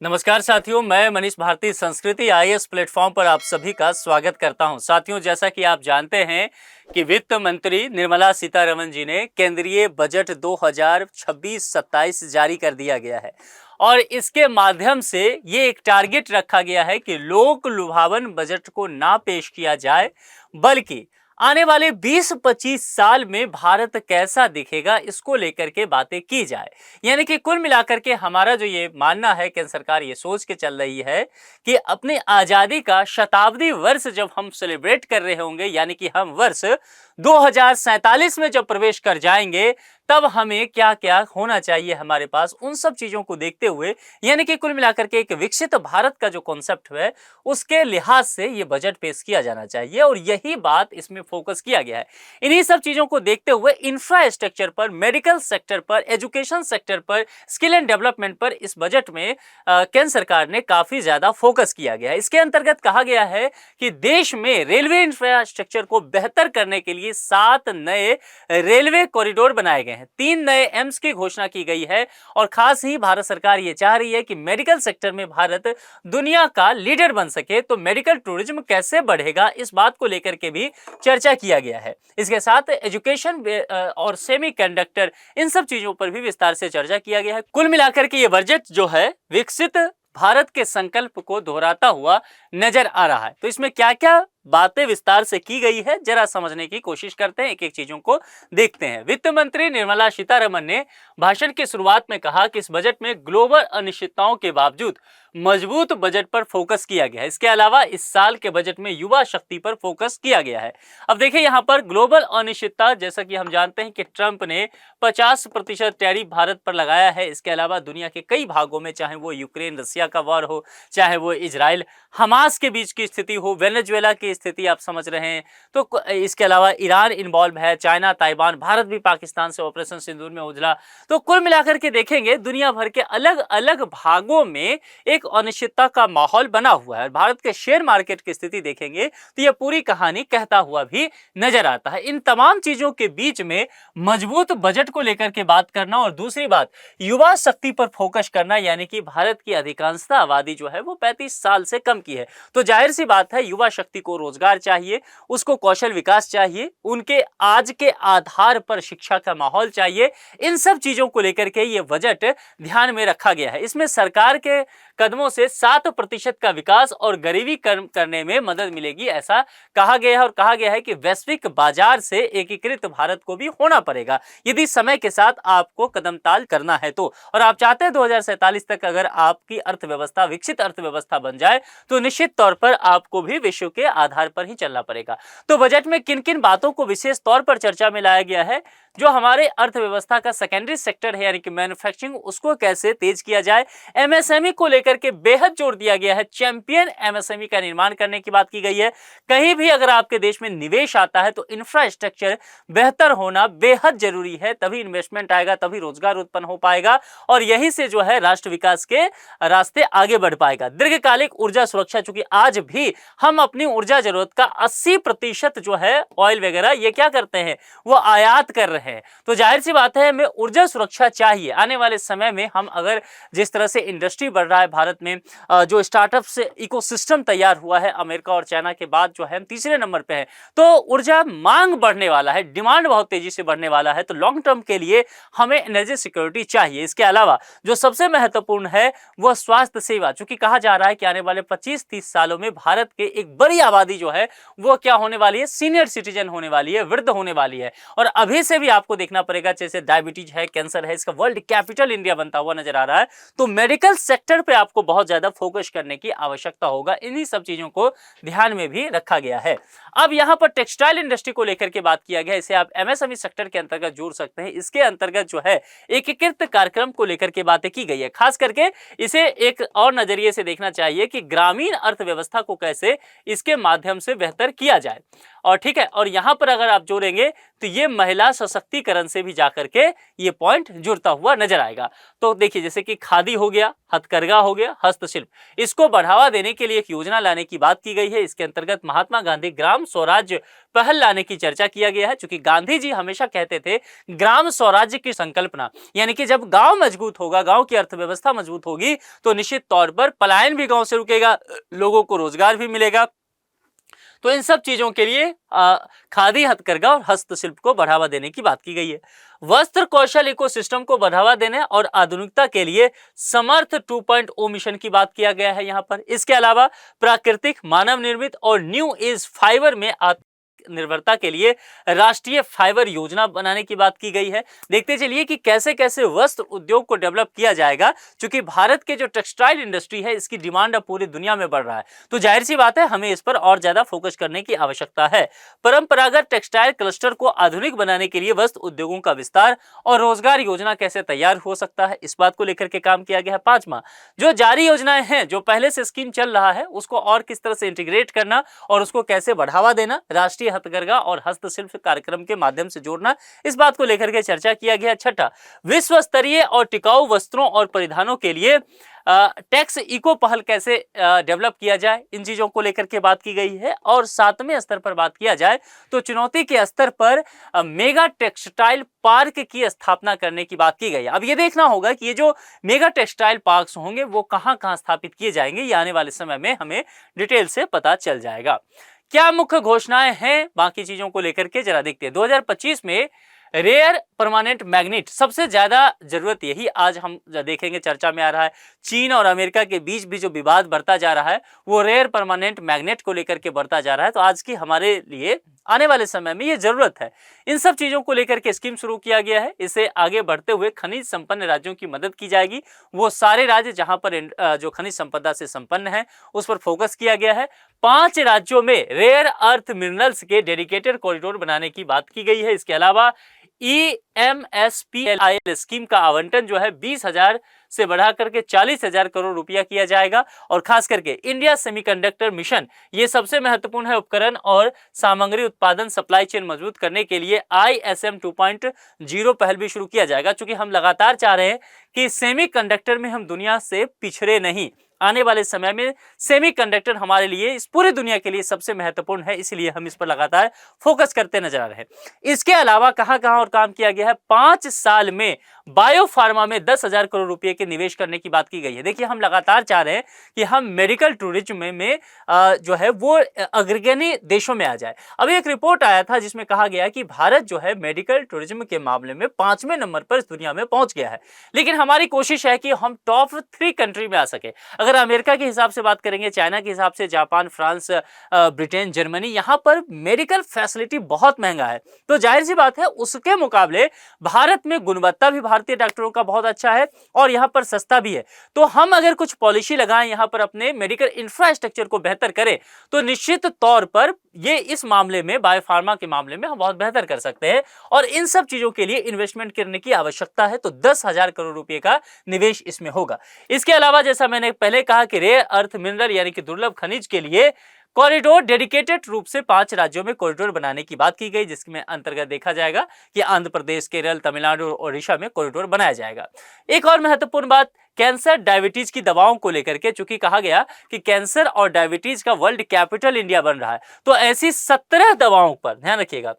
नमस्कार साथियों, मैं मनीष भारती संस्कृति आईएएस प्लेटफॉर्म पर आप सभी का स्वागत करता हूं। साथियों, जैसा कि आप जानते हैं कि वित्त मंत्री निर्मला सीतारमण जी ने केंद्रीय बजट 2026-27 जारी कर दिया गया है और इसके माध्यम से ये एक टारगेट रखा गया है कि लोक लुभावन बजट को ना पेश किया जाए, बल्कि आने वाले 20-25 साल में भारत कैसा दिखेगा इसको लेकर के बातें की जाए। यानी कि कुल मिलाकर के हमारा जो ये मानना है, केंद्र सरकार ये सोच के चल रही है कि अपनी आज़ादी का शताब्दी वर्ष जब हम सेलिब्रेट कर रहे होंगे, यानी कि हम वर्ष 2047 में जब प्रवेश कर जाएंगे, तब हमें क्या क्या होना चाहिए हमारे पास, उन सब चीज़ों को देखते हुए, यानी कि कुल मिलाकर के एक विकसित भारत का जो कॉन्सेप्ट है उसके लिहाज से ये बजट पेश किया जाना चाहिए और यही बात इसमें फोकस किया गया है। इन्हीं सब चीज़ों को देखते हुए इंफ्रास्ट्रक्चर पर, मेडिकल सेक्टर पर, एजुकेशन सेक्टर पर, स्किल एंड डेवलपमेंट पर इस बजट में केंद्र सरकार ने काफ़ी ज़्यादा फोकस किया गया है। इसके अंतर्गत कहा गया है कि देश में रेलवे इंफ्रास्ट्रक्चर को बेहतर करने के लिए 7 नए रेलवे कॉरिडोर बनाए गए हैं, 3 नए एम्स की घोषणा की गई है और खास ही भारत सरकार ये चाह रही है कि मेडिकल सेक्टर में भारत दुनिया का लीडर बन सके। तो मेडिकल टूरिज्म कैसे बढ़ेगा, इस बात को लेकर के भी चर्चा किया गया है। इसके साथ एजुकेशन और सेमीकंडक्टर, इन सब चीजों पर भी विस्तार से चर्चा किया गया है। कुल मिलाकर के ये बजट जो है विकसित भारत के संकल्प को दोहराता हुआ नजर आ रहा है। तो इसमें क्या क्या बातें विस्तार से की गई है, जरा समझने की कोशिश करते हैं, एक एक चीजों को देखते हैं। वित्त मंत्री निर्मला सीतारमण ने भाषण की शुरुआत में कहा कि इस बजट में ग्लोबल अनिश्चितताओं के बावजूद मजबूत बजट पर फोकस किया गया है। इसके अलावा इस साल के बजट में युवा शक्ति पर फोकस किया गया है। अब देखिए यहाँ पर ग्लोबल अनिश्चितता, जैसा कि हम जानते हैं कि ट्रंप ने 50% टैरिफ भारत पर लगाया है। इसके अलावा दुनिया के कई भागों में, चाहे वो यूक्रेन रसिया का वॉर हो, चाहे वो इजराइल हमास के बीच की स्थिति हो, वेनेजुएला की स्थिति आप समझ रहे हैं, तो इसके अलावा ईरान इन्वॉल्व है, चाइना, ताइवान, भारत भी पाकिस्तान से ऑपरेशन सिंदूर में उलझा। तो कुल मिलाकर के देखेंगे दुनिया भर के अलग अलग भागों में एक अनिश्चितता का माहौल बना हुआ है। भारत के शेयर मार्केट की स्थिति देखेंगे तो यह पूरी कहानी कहता हुआ भी नजर आता है। इन तमाम चीजों के बीच में मजबूत बजट को लेकर के बात करना और दूसरी बात युवा शक्ति पर फोकस करना, यानी कि भारत की अधिकांशता आबादी जो है वो 35 साल से कम की है। तो जाहिर सी बात है युवा शक्ति को रोजगार चाहिए, उसको कौशल विकास चाहिए, उनके आज के आधार पर शिक्षा का माहौल चाहिए। इन सब चीजों को लेकर के ये बजट ध्यान में रखा गया है। इसमें सरकार के कदमों से 7% का विकास और गरीबी कम करने में मदद मिलेगी, ऐसा कहा गया है। और कहा गया है कि वैश्विक बाजार से एकीकृत भारत को भी होना पड़ेगा यदि समय के साथ आपको कदम ताल करना है तो। और आप चाहते हैं 2047 तक अगर आपकी अर्थव्यवस्था विकसित अर्थव्यवस्था बन जाए तो निश्चित तौर पर आपको भी विश्व के आधार पर ही चलना पड़ेगा। तो बजट में किन किन बातों को विशेष तौर पर चर्चा में लाया गया है, जो हमारे अर्थव्यवस्था का सेकेंडरी सेक्टर है यानी कि मैन्युफैक्चरिंग, उसको कैसे तेज किया जाए। एमएसएमई को लेकर के बेहद जोर दिया गया है, चैंपियन एमएसएमई का निर्माण करने की बात की गई है। कहीं भी अगर आपके देश में निवेश आता है तो इंफ्रास्ट्रक्चर बेहतर होना बेहद जरूरी है, तभी इन्वेस्टमेंट आएगा, तभी रोजगार उत्पन्न हो पाएगा और यहीं से जो है राष्ट्र विकास के रास्ते आगे बढ़ पाएगा। दीर्घकालिक ऊर्जा सुरक्षा, चूंकि आज भी हम अपनी ऊर्जा जरूरत का 80% जो है ऑयल वगैरह ये क्या करते हैं, वो आयात कर रहे हैं। तो जाहिर सी बात है हमें ऊर्जा सुरक्षा चाहिए। आने वाले समय में हम अगर जिस तरह से इंडस्ट्री बढ़ रहा है भारत में, जो स्टार्टअप से इकोसिस्टम तैयार हुआ है, अमेरिका और चाइना के बाद जो है हम तीसरे नंबर पे हैं, तो ऊर्जा मांग बढ़ने वाला है, डिमांड बहुत तेजी से बढ़ने वाला है। तो लॉन्ग टर्म के लिए हमें एनर्जी सिक्योरिटी चाहिए। इसके अलावा जो सबसे महत्वपूर्ण है वह स्वास्थ्य सेवा, चूंकि कहा जा रहा है कि आने वाले 25-30 सालों में भारत के एक बड़ी आबादी जो है वो क्या होने वाली है, सीनियर सिटीजन होने वाली है, वृद्ध होने वाली है। और अभी से भी आपको देखना पड़ेगा, जैसे डायबिटीज है, कैंसर है, इसका वर्ल्ड कैपिटल इंडिया बनता हुआ नजर आ रहा है। तो मेडिकल सेक्टर पे आपको बहुत ज्यादा फोकस करने की आवश्यकता होगा। इन्हीं सब चीजों को ध्यान में भी रखा गया है। अब यहाँ पर टेक्सटाइल इंडस्ट्री को लेकर के बात किया गया, इसे आप एमएसएमई सेक्टर के अंतर्गत जोड़ सकते हैं। इसके अंतर्गत जो है एकीकृत कार्यक्रम को लेकर के बातें की गई है। खास करके इसे एक और नजरिए से देखना चाहिए कि ग्रामीण अर्थव्यवस्था को कैसे इसके माध्यम से बेहतर किया जाए। और ठीक है, और यहां पर अगर आप जोड़ेंगे तो ये महिला सशक्तिकरण से भी जाकर के ये पॉइंट जुड़ता हुआ नजर आएगा। तो देखिए जैसे कि खादी हो गया, हथकरघा हो गया, हस्तशिल्प, इसको बढ़ावा देने के लिए एक योजना लाने की बात की गई है। इसके अंतर्गत महात्मा गांधी ग्राम स्वराज्य पहल लाने की चर्चा किया गया है, क्योंकि गांधी जी हमेशा कहते थे ग्राम स्वराज्य की संकल्पना, यानी कि जब गांव मजबूत होगा, गांव की अर्थव्यवस्था मजबूत होगी तो निश्चित तौर पर पलायन भी गांव से रुकेगा, लोगों को रोजगार भी मिलेगा। तो इन सब चीजों के लिए खादी, हथकरघा और हस्तशिल्प को बढ़ावा देने की बात की गई है। वस्त्र कौशल इकोसिस्टम को बढ़ावा देने और आधुनिकता के लिए समर्थ 2.0 मिशन की बात किया गया है यहाँ पर। इसके अलावा प्राकृतिक, मानव निर्मित और न्यू एज फाइबर में निर्भरता के लिए राष्ट्रीय फाइबर योजना बनाने की बात की गई है। देखते चलिए कि कैसे कैसे वस्त्र उद्योग को डेवलप किया जाएगा, क्योंकि भारत के जो टेक्सटाइल इंडस्ट्री है इसकी डिमांड अब पूरी दुनिया में बढ़ रहा है, तो जाहिर सी बात है हमें इस पर और ज्यादा फोकस करने की आवश्यकता है। परंपरागत टेक्सटाइल क्लस्टर को आधुनिक बनाने के लिए वस्त्र उद्योगों का विस्तार और रोजगार योजना कैसे तैयार हो सकता है, इस बात को लेकर के काम किया गया है। पांचवा, जो जारी योजनाएं हैं, जो पहले से स्कीम चल रहा है, उसको और किस तरह से इंटीग्रेट करना और उसको कैसे बढ़ावा देना, राष्ट्रीय हथकरघा और हस्तशिल्प कार्यक्रम के माध्यम से जोड़ना, इस बात को लेकर के चर्चा किया गया। छठा, विश्व स्तरीय और टिकाऊ वस्त्रों और परिधानों के लिए टैक्स इको पहल कैसे डेवलप किया जाए, इन चीजों को लेकर के बात की गई है। और सातवें स्तर पर बात किया जाए तो चुनौती के स्तर पर मेगा टेक्सटाइल पार्क की स्थापना करने की बात की गई है। अब ये देखना होगा कि ये जो मेगा टेक्सटाइल पार्क्स होंगे वो कहां कहां स्थापित किए जाएंगे, ये आने वाले समय में हमें डिटेल से पता चल जाएगा। क्या मुख्य घोषणाएं हैं, बाकी चीजों को लेकर के जरा देखते हैं। 2025 में रेयर परमानेंट मैग्नेट, सबसे ज्यादा जरूरत यही आज हम देखेंगे चर्चा में आ रहा है। चीन और अमेरिका के बीच भी जो विवाद बढ़ता जा रहा है वो रेयर परमानेंट मैग्नेट को लेकर के बढ़ता जा रहा है, तो आज की हमारे लिए आने वाले समय में ये जरूरत है। इन सब चीजों को लेकर के स्कीम शुरू किया गया है। इसे आगे बढ़ते हुए खनिज संपन्न राज्यों की मदद की जाएगी, वो सारे राज्य जहां पर जो खनिज संपदा से संपन्न है उस पर फोकस किया गया है। 5 राज्यों में रेयर अर्थ मिनरल्स के डेडिकेटेड कॉरिडोर बनाने की बात की गई है। इसके अलावा EMSPLIL स्कीम का आवंटन जो है 20,000 से बढ़ा करके 40,000 करोड़ रुपया किया जाएगा। और खास करके इंडिया सेमीकंडक्टर मिशन, ये सबसे महत्वपूर्ण है। उपकरण और सामग्री उत्पादन सप्लाई चेन मजबूत करने के लिए ISM 2.0 पहल भी शुरू किया जाएगा, क्योंकि हम लगातार चाह रहे हैं कि सेमीकंडक्टर में हम दुनिया से पिछड़े नहीं। आने वाले समय में सेमीकंडक्टर हमारे लिए, इस पूरी दुनिया के लिए सबसे महत्वपूर्ण है, इसलिए हम इस पर लगातार फोकस करते नजर आ रहे हैं। इसके अलावा कहां कहां और काम किया गया है, 5 साल में बायोफार्मा में 10,000 करोड़ रुपए के निवेश करने की बात की गई है। देखिए हम लगातार चाह रहे हैं कि हम मेडिकल टूरिज्म में जो है वो अग्रगण्य देशों में आ जाए। अभी एक रिपोर्ट आया था जिसमें कहा गया कि भारत जो है मेडिकल टूरिज्म के मामले में 5वें नंबर पर इस दुनिया में पहुंच गया है, लेकिन हमारी कोशिश है कि हम टॉप 3 कंट्री में आ सके। अगर अमेरिका के हिसाब से बात करेंगे, चाइना के हिसाब से जापान, फ्रांस, ब्रिटेन, जर्मनी, यहां पर मेडिकल फैसिलिटी बहुत महंगा है, तो जाहिर सी बात है उसके मुकाबले भारत में गुणवत्ता भी भारतीय डॉक्टरों का बहुत अच्छा है और यहां पर सस्ता भी है। तो हम अगर कुछ पॉलिसी लगाएं, यहां पर अपने मेडिकल इंफ्रास्ट्रक्चर को बेहतर करें, तो निश्चित तौर पर ये इस मामले में, बायोफार्मा के मामले में हम बहुत बेहतर कर सकते हैं। और इन सब चीजों के लिए इन्वेस्टमेंट करने की आवश्यकता है, तो 10,000 करोड़ रुपए का निवेश इसमें होगा। इसके अलावा जैसा मैंने पहले कहा कि रेयर अर्थ मिनरल यानी कि दुर्लभ खनिज के लिए कॉरिडोर डेडिकेटेड रूप से 5 राज्यों में कॉरिडोर बनाने की बात की गई, जिसमें अंतर्गत देखा जाएगा कि आंध्र प्रदेश, केरल, तमिलनाडु और ओडिशा में कॉरिडोर बनाया जाएगा। एक और महत्वपूर्ण बात, कैंसर, डायबिटीज की दवाओं को लेकर के, चूंकि कहा गया कि कैंसर और डायबिटीज का वर्ल्ड कैपिटल इंडिया बन रहा है, तो ऐसी 17 दवाओं पर ध्यान रखिएगा,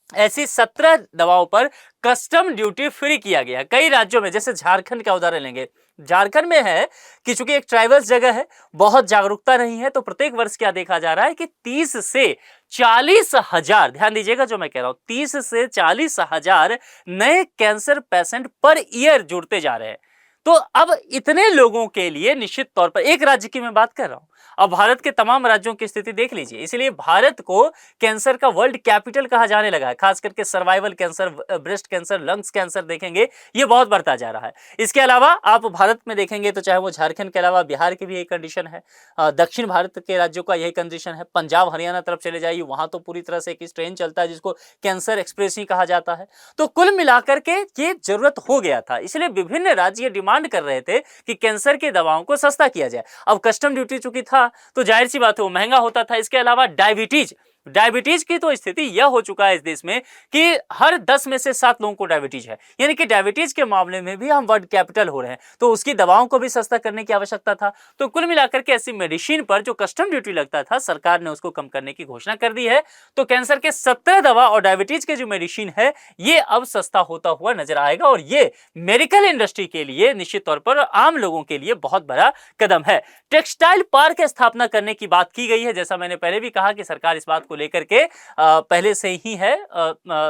ऐसी 17 दवाओं पर कस्टम ड्यूटी फ्री किया गया कई राज्यों में। जैसे झारखंड का उदाहरण लेंगे, झारखंड में है कि चूंकि एक ट्राइबल्स जगह है, बहुत जागरूकता नहीं है, तो प्रत्येक वर्ष क्या देखा जा रहा है कि 30 से 40,000, ध्यान दीजिएगा जो मैं कह रहा हूं, 30 से 40,000 नए कैंसर पेशेंट पर ईयर जुड़ते जा रहे हैं। तो अब इतने लोगों के लिए निश्चित तौर पर, एक राज्य की मैं बात कर रहा हूं, अब भारत के तमाम राज्यों की स्थिति देख लीजिए, इसलिए भारत को कैंसर का वर्ल्ड कैपिटल कहा जाने लगा है। खास करके survival cancer, breast cancer, lungs cancer देखेंगे, ये बहुत बढ़ता जा रहा है। इसके अलावा आप भारत में देखेंगे तो चाहे वो झारखंड के अलावा बिहार की भी यही कंडीशन है, दक्षिण भारत के राज्यों का यही कंडीशन है, पंजाब हरियाणा तरफ चले जाइए, वहां तो पूरी तरह से एक ट्रेन चलता है जिसको कैंसर एक्सप्रेस ही कहा जाता है। तो कुल मिलाकर के ये जरूरत हो गया था, इसलिए विभिन्न राज्य डिमांड कर रहे थे कि कैंसर की दवाओं को सस्ता किया जाए। अब कस्टम ड्यूटी चूंकि था तो जाहिर सी बात है वो महंगा होता था। इसके अलावा डायबिटीज, डायबिटीज की तो स्थिति यह हो चुका है इस देश में कि हर 10 में से 7 लोगों को डायबिटीज है, यानी कि डायबिटीज के मामले में भी हम वर्ल्ड कैपिटल हो रहे हैं। तो उसकी दवाओं को भी सस्ता करने की आवश्यकता था। तो कुल मिलाकर के ऐसी मेडिसिन पर जो कस्टम ड्यूटी लगता था, सरकार ने उसको कम करने की घोषणा कर दी है। तो कैंसर के 17 दवा और डायबिटीज के जो मेडिसिन है ये अब सस्ता होता हुआ नजर आएगा, और ये मेडिकल इंडस्ट्री के लिए निश्चित तौर पर आम लोगों के लिए बहुत बड़ा कदम है। टेक्सटाइल पार्क की स्थापना करने की बात की गई है। जैसा मैंने पहले भी कहा कि सरकार इस बात को लेकर के पहले से ही है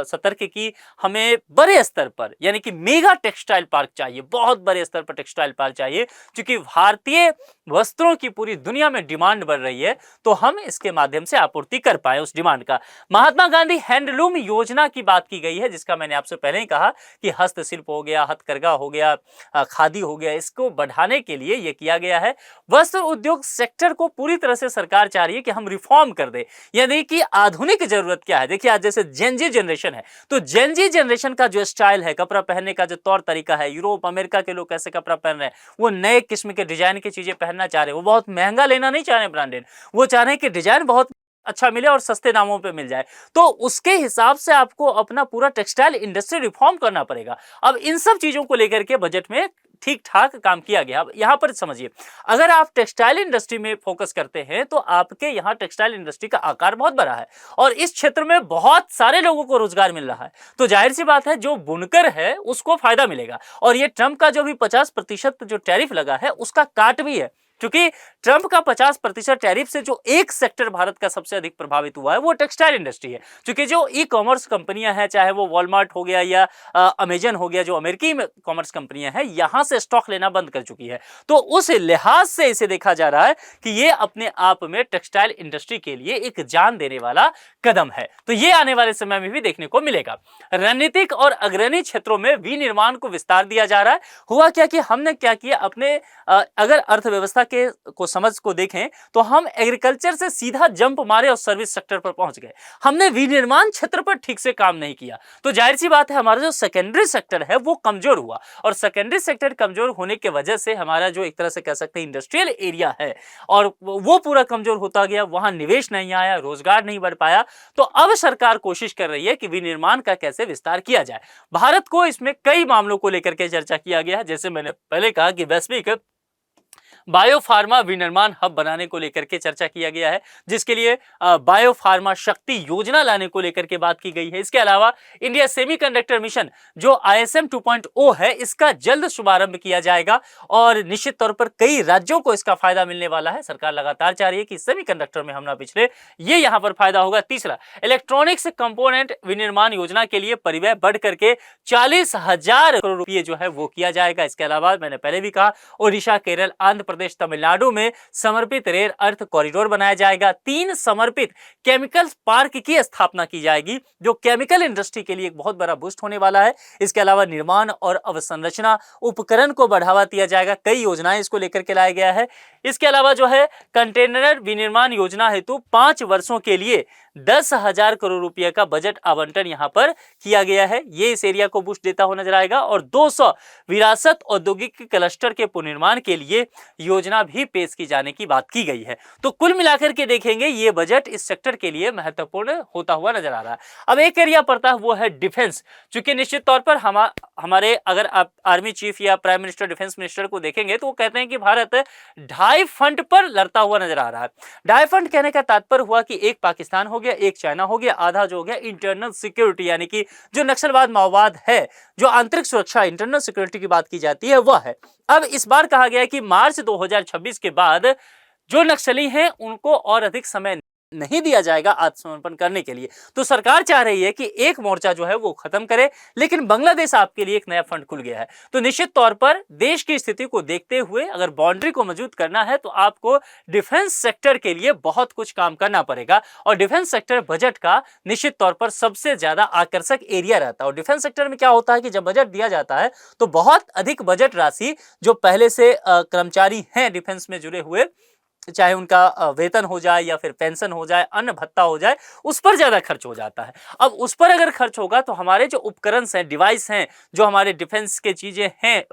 सतर्क कि हमें बड़े स्तर पर, यानी कि मेगा टेक्सटाइल पार्क चाहिए, बहुत बड़े स्तर पर टेक्सटाइल पार्क चाहिए, क्योंकि भारतीय वस्त्रों की पूरी दुनिया में डिमांड बढ़ रही है, तो हम इसके माध्यम से आपूर्ति कर पाए उस डिमांड का। महात्मा गांधी हैंडलूम योजना की बात की गई है, जिसका मैंने आपसे पहले ही कहा कि हस्तशिल्प हो गया, हथकरघा हो गया, खादी हो गया, इसको बढ़ाने के लिए यह किया गया है। वस्त्र उद्योग सेक्टर को पूरी तरह से सरकार चाह रही है कि हम रिफॉर्म कर दे, यानी कि आधुनिक जरूरत क्या है। देखिए आज जैसे जेनजी जनरेशन है, तो जेनजी जनरेशन का जो स्टाइल है, कपड़ा पहनने का जो तौर तरीका है, यूरोप अमेरिका के लोग कैसे कपड़ा पहन रहे हैं, वो नए किस्म के डिजाइन की चीजें पहनना चाह रहे हैं। वो बहुत महंगा लेना नहीं चाह रहे ब्रांडेड, वो चाह रहे हैं कि डिजाइन बहुत अच्छा मिले और सस्ते दामों पे मिल जाए। तो उसके हिसाब से आपको अपना पूरा टेक्सटाइल इंडस्ट्री रिफॉर्म करना पड़ेगा। अब इन सब चीजों को लेकर के बजट में ठीक ठाक काम किया गया। अब यहां पर समझिए, अगर आप टेक्सटाइल इंडस्ट्री में फोकस करते हैं तो आपके यहां टेक्सटाइल इंडस्ट्री का आकार बहुत बड़ा है और इस क्षेत्र में बहुत सारे लोगों को रोजगार मिल रहा है। तो जाहिर सी बात है जो बुनकर है उसको फायदा मिलेगा। और ये ट्रंप का जो भी 50% जो टैरिफ लगा है उसका काट भी है, क्योंकि ट्रंप का 50% टैरिफ से जो एक सेक्टर भारत का सबसे अधिक प्रभावित हुआ है वो टेक्सटाइल इंडस्ट्री है। क्योंकि जो ई कॉमर्स कंपनियां हैं, चाहे वो वॉलमार्ट हो गया या अमेजन हो गया, जो अमेरिकी कॉमर्स कंपनियां हैं, यहां से स्टॉक लेना बंद कर चुकी है। तो उस लिहाज से इसे देखा जा रहा है कि ये अपने आप में टेक्सटाइल इंडस्ट्री के लिए एक जान देने वाला कदम है। तो ये आने वाले समय में भी देखने को मिलेगा। रणनीतिक और अग्रणी क्षेत्रों में विनिर्माण को विस्तार दिया जा रहा है। हुआ क्या कि हमने क्या किया, अपने अगर अर्थव्यवस्था के को समझ को देखें तो हम एग्रीकल्चर से सीधा जंप मारे और सर्विस सेक्टर पर पहुंच गए। हमने विनिर्माण क्षेत्र पर ठीक से काम नहीं किया। तो जाहिर सी बात है हमारा जो सेकेंडरी सेक्टर है वो कमजोर हुआ, और सेकेंडरी सेक्टर कमजोर होने की वजह से हमारा जो एक तरह से कह सकते हैं इंडस्ट्रियल एरिया है और वो पूरा कमजोर होता गया, वहां निवेश नहीं आया, रोजगार नहीं बढ़ पाया। तो अब सरकार कोशिश कर रही है कि विनिर्माण का कैसे विस्तार किया जाए। भारत को इसमें कई मामलों को लेकर के चर्चा किया गया है। जैसे मैंने पहले कहा कि वैश्विक बायोफार्मा विनिर्माण हब बनाने को लेकर के चर्चा किया गया है, जिसके लिए बायोफार्मा शक्ति योजना लाने को लेकर के बात की गई है। इसके अलावा इंडिया सेमीकंडक्टर मिशन जो ISM 2.0 है, इसका जल्द शुभारंभ किया जाएगा और निश्चित तौर पर कई राज्यों को इसका फायदा मिलने वाला है। सरकार लगातार चाह रही है कि सेमीकंडक्टर में हम ना पिछड़े, ये यहां पर फायदा होगा। तीसरा, इलेक्ट्रॉनिक्स कंपोनेंट विनिर्माण योजना के लिए परिव्यय बढ़ करके 40,000 करोड़ रुपये जो है वो किया जाएगा। इसके अलावा मैंने पहले भी कहा, ओडिशा, केरल, आंध्र प्रदेश, तमिलनाडु में समर्पित रेयर अर्थ कॉरिडोर बनाया जाएगा। 3 समर्पित केमिकल पार्क की स्थापना की जाएगी, जो केमिकल इंडस्ट्री के लिए एक बहुत बड़ा बूस्ट होने वाला है। इसके अलावा निर्माण और अवसंरचना उपकरण को बढ़ावा दिया जाएगा। कई योजनाएं इसको लेकर के लाया गया है। इसके अलावा जो है कंटेनर विनिर्माण योजना हेतु 5 वर्षों के लिए 10,000 करोड़ रुपए का बजट आवंटन यहां पर किया गया है। ये इस एरिया को बूस्ट देता हुआ नजर आएगा। और 200 विरासत औद्योगिक क्लस्टर के पुनर्निर्माण के लिए योजना भी पेश की जाने की बात की गई है। तो कुल मिलाकर के देखेंगे ये बजट इस सेक्टर के लिए महत्वपूर्ण होता हुआ नजर आ रहा है। अब एक एरिया पड़ता है वो है डिफेंस, क्योंकि निश्चित तौर पर हमारे अगर आप आर्मी चीफ या प्राइम मिनिस्टर, डिफेंस मिनिस्टर को देखेंगे तो वो कहते हैं कि भारत ढाई फ्रंट पर लड़ता हुआ नजर आ रहा है। ढाई फ्रंट कहने का तात्पर्य हुआ कि एक पाकिस्तान हो गया, एक चाइना हो गया, आधा जो हो गया इंटरनल सिक्योरिटी, यानी कि जो नक्सलवाद माओवाद है, जो आंतरिक सुरक्षा इंटरनल सिक्योरिटी की बात की जाती है वह है। अब इस बार कहा गया है कि मार्च 2026 के बाद जो नक्सली हैं उनको और अधिक समय नहीं दिया जाएगा आत्मसमर्पण करने के लिए। तो सरकार चाह रही है कि एक मोर्चा जो है वो खत्म करे, लेकिन बांग्लादेश आपके लिए एक नया फ्रंट खुल गया है। तो निश्चित तौर पर देश की स्थिति को देखते हुए अगर बाउंड्री को मजबूत करना है तो आपको डिफेंस सेक्टर के लिए बहुत कुछ काम करना पड़ेगा। और डिफेंस सेक्टर बजट का निश्चित तौर पर सबसे ज्यादा आकर्षक एरिया रहता है। और डिफेंस सेक्टर में क्या होता है कि जब बजट दिया जाता है तो बहुत अधिक बजट राशि जो पहले से कर्मचारी हैं डिफेंस में जुड़े हुए चाहे उनका वेतन हो जाए या फिर पेंशन हो जाए, अन्न भत्ता हो जाए, उस पर ज़्यादा खर्च हो जाता है। अब उस पर अगर खर्च होगा तो हमारे जो उपकरण हैं, डिवाइस हैं, जो हमारे डिफेंस के चीज़ें हैं,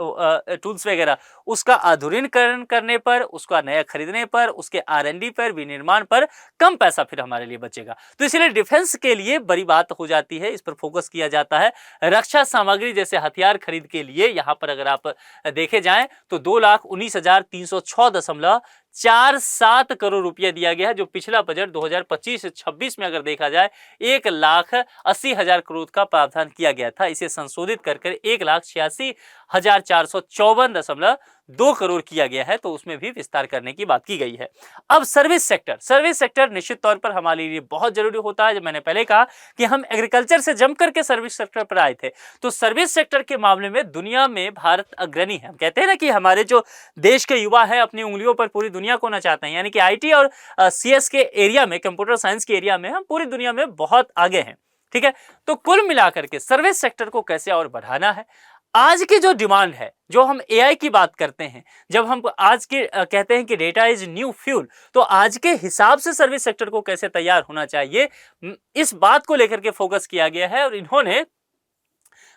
टूल्स वगैरह, उसका आधुनिकीकरण करने पर, उसका नया खरीदने पर, उसके R&D पर, विनिर्माण पर कम पैसा फिर हमारे लिए बचेगा। तो इसलिए डिफेंस के लिए बड़ी बात हो जाती है, इस पर फोकस किया जाता है। रक्षा सामग्री जैसे हथियार खरीद के लिए यहाँ पर अगर आप देखे जाएं तो 2,19,306.47 करोड़ रुपया दिया गया है, जो पिछला बजट 2025-26 में अगर देखा जाए 1,80,000 करोड़ का प्रावधान किया गया था। इसे संशोधित कर 1,86,454.2 करोड़ किया गया है, तो उसमें भी विस्तार करने की बात की गई है। अब सर्विस सेक्टर निश्चित तौर पर हमारे लिए बहुत जरूरी होता है। जब मैंने पहले कहा कि हम एग्रीकल्चर से जम करके सर्विस सेक्टर पर आए थे, तो सर्विस सेक्टर के मामले में दुनिया में भारत अग्रणी है। हम कहते हैं ना कि हमारे जो देश के युवा है अपनी उंगलियों पर पूरी दुनिया को नचाते हैं, यानी कि IT और CS के एरिया में, कंप्यूटर साइंस के एरिया में हम पूरी दुनिया में बहुत आगे हैं। ठीक है, तो कुल मिलाकर के सर्विस सेक्टर को कैसे और बढ़ाना है, आज की जो डिमांड है, जो हम AI की बात करते हैं, जब हम आज के कहते हैं कि डेटा इज न्यू फ्यूल, तो आज के हिसाब से सर्विस सेक्टर को कैसे तैयार होना चाहिए, इस बात को लेकर के फोकस किया गया है। और इन्होंने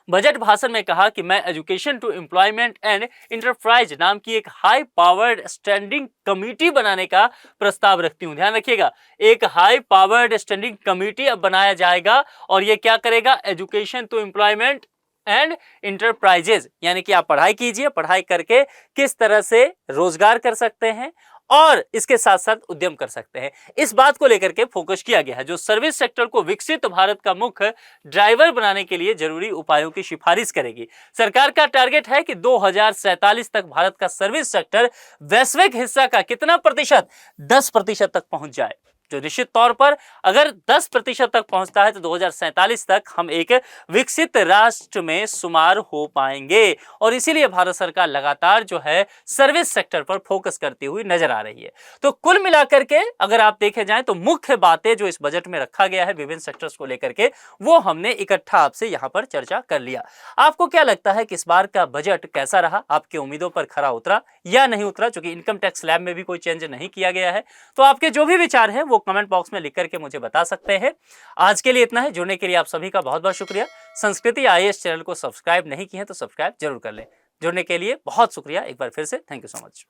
बजट भाषण में कहा कि मैं education to employment and enterprise नाम की एक हाई पावर्ड स्टैंडिंग कमेटी बनाने का प्रस्ताव रखती हूं। ध्यान रखिएगा, एक हाई पावर्ड स्टैंडिंग कमेटी अब बनाया जाएगा और ये क्या करेगा, education to employment and enterprises, यानी कि आप पढ़ाई कीजिए, पढ़ाई करके किस तरह से रोजगार कर सकते हैं और इसके साथ साथ उद्यम कर सकते हैं, इस बात को लेकर के फोकस किया गया है, जो सर्विस सेक्टर को विकसित भारत का मुख्य ड्राइवर बनाने के लिए जरूरी उपायों की सिफारिश करेगी। सरकार का टारगेट है कि 2047 तक भारत का सर्विस सेक्टर वैश्विक हिस्सा का कितना प्रतिशत, 10% तक पहुंच जाए, जो निश्चित तौर पर अगर 10% तक पहुंचता है तो 2047 तक हम एक विकसित राष्ट्र में शुमार हो पाएंगे। और इसीलिए भारत सरकार लगातार जो है सर्विस सेक्टर पर फोकस करती हुई नजर आ रही है। तो कुल मिलाकर के अगर आप देखे जाएं तो मुख्य बातें जो इस बजट में रखा गया है विभिन्न सेक्टर्स को लेकर के, वो हमने इकट्ठा आपसे यहां पर चर्चा कर लिया। आपको क्या लगता है कि इस बार का बजट कैसा रहा, आपकी उम्मीदों पर खरा उतरा या नहीं उतरा? चूंकि इनकम टैक्स स्लैब में भी कोई चेंज नहीं किया गया है, तो आपके जो भी विचार हैं वो कमेंट बॉक्स में लिख करके मुझे बता सकते हैं। आज के लिए इतना है। जुड़ने के लिए आप सभी का बहुत बहुत शुक्रिया। संस्कृति IAS चैनल को सब्सक्राइब नहीं किए हैं तो सब्सक्राइब जरूर कर लें। जुड़ने के लिए बहुत शुक्रिया एक बार फिर से। Thank you so much.